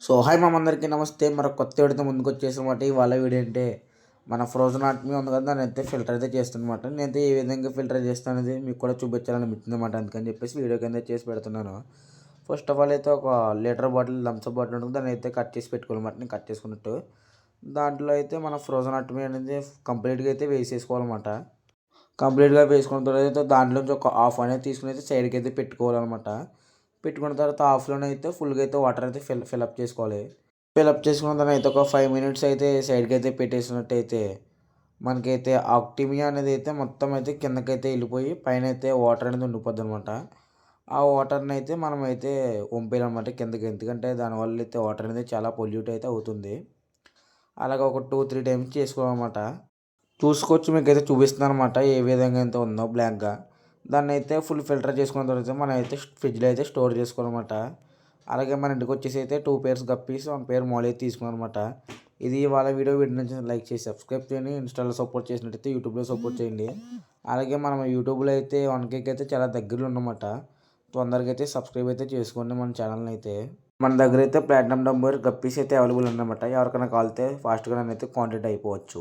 So hi అందరికీ నమస్తే. మరొక కొత్త వీడియోతో ముందుకు వచ్చేసామాట. ఇవాళ వీడియో అంటే మన ఫ్రోజన్ ఆర్ట్మీ ఉంది కదా, దాన్ని అయితే ఫిల్టర్ అయితే చేస్తానమాట. నేనైతే ఏ విధంగా ఫిల్టర్ చేస్తాను అనేది మీకు కూడా చూపించాలనిపించిందన్నమాట. అందుకని చెప్పేసి వీడియో కింద చేసి పెడుతున్నాను. ఫస్ట్ ఆఫ్ ఆల్ అయితే ఒక లీటర్ బాటిల్ థమ్స్అప్ బాటిల్ ఉంటుంది, దాన్ని అయితే కట్ చేసి పెట్టుకోవాలన్నమాట. నేను కట్ చేసుకున్నట్టు దాంట్లో అయితే మన ఫ్రోజన్ ఆర్ట్మీ అనేది కంప్లీట్గా అయితే వేసేసుకోవాలన్నమాట. కంప్లీట్గా వేసుకున్న తర్వాత దాంట్లోంచి ఒక హాఫ్ అనేది తీసుకుని అయితే సైడ్కి అయితే పెట్టుకోవాలన్నమాట. పెట్టుకున్న తర్వాత హాఫ్లోనే అయితే ఫుల్గా అయితే వాటర్ అయితే ఫిల్అప్ చేసుకోవాలి. ఫిల్అప్ చేసుకున్న దాన్ని అయితే ఒక 5 మినిట్స్ అయితే సైడ్కి అయితే పెట్టేసినట్టయితే మనకైతే ఆక్టిమియా అనేది అయితే మొత్తం అయితే కిందకైతే వెళ్ళిపోయి పైన అయితే వాటర్ అనేది ఉండిపోద్ది అనమాట. ఆ వాటర్ని అయితే మనం అయితే వంపేయాలన్నమాట కిందకి, ఎందుకంటే దానివల్ల అయితే వాటర్ అనేది చాలా పొల్యూట్ అయితే అవుతుంది. అలాగ ఒక 2-3 టైమ్స్ చేసుకోవాలన్నమాట. చూసుకోవచ్చు, మీకైతే చూపిస్తున్నాను అనమాట ఏ విధంగా అయితే ఉందో బ్లాక్గా. దాన్ని అయితే ఫుల్ ఫిల్టర్ చేసుకున్న తర్వాత మనం అయితే ఫ్రిడ్జ్లో అయితే స్టోర్ చేసుకోవాలన్నమాట. అలాగే మన ఇంటికి వచ్చేసి అయితే 2 పేర్స్ గప్పీస్ 1 పేర్ మోల్ అయితే తీసుకున్నాను అనమాట. ఇది ఇవాళ వీడియో నుంచి లైక్ చేసి సబ్స్క్రైబ్ చేయండి. ఇన్స్టాలో సపోర్ట్ చేసినట్టయితే యూట్యూబ్లో సపోర్ట్ చేయండి. అలాగే మనం యూట్యూబ్లో అయితే 1Kకి అయితే చాలా దగ్గరలో ఉన్నమాట. తొందరగా అయితే సబ్స్క్రైబ్ అయితే చేసుకోండి మన ఛానల్ని అయితే. మన దగ్గర అయితే ప్లాటినం నంబర్ గప్పీస్ అయితే అవైలబుల్ ఉన్నమాట. ఎవరికైనా కావాలితే ఫాస్ట్గా అయితే కాంటాక్ట్ అయిపోవచ్చు.